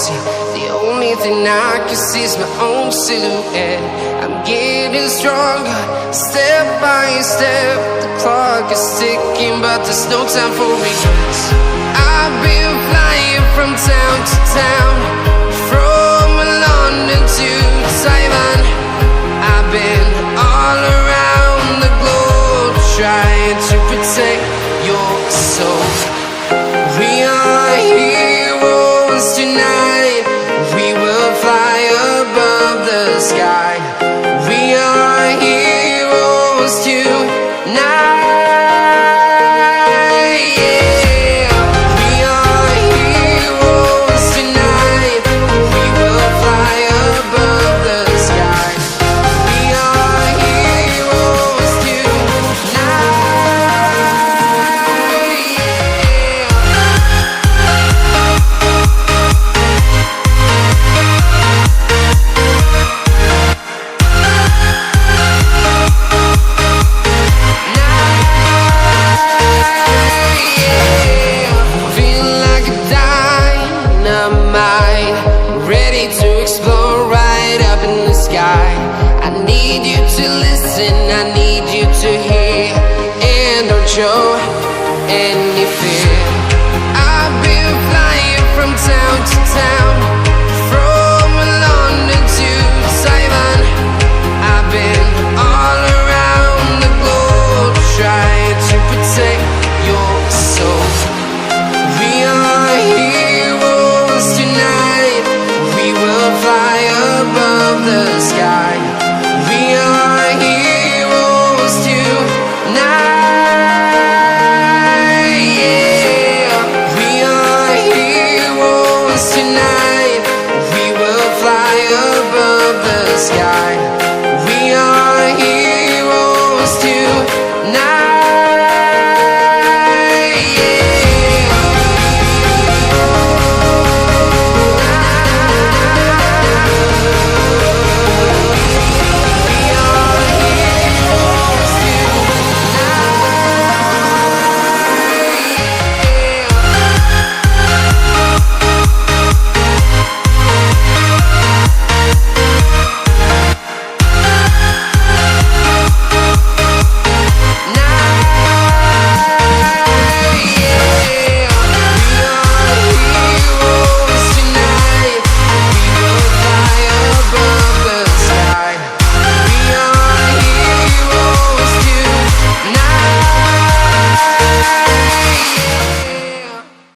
empty. The only thing I can see is my own silhouette. I'm getting stronger, step by step. The clock is ticking, but there's no time for regrets. I've been flying from town to town, from London to Taiwan. I've been all around the globe, trying to protect your soul. We are heroes tonight. We will fly above the sky. We are heroes tonight. I need you to listen, I need you to hear, and don't show. And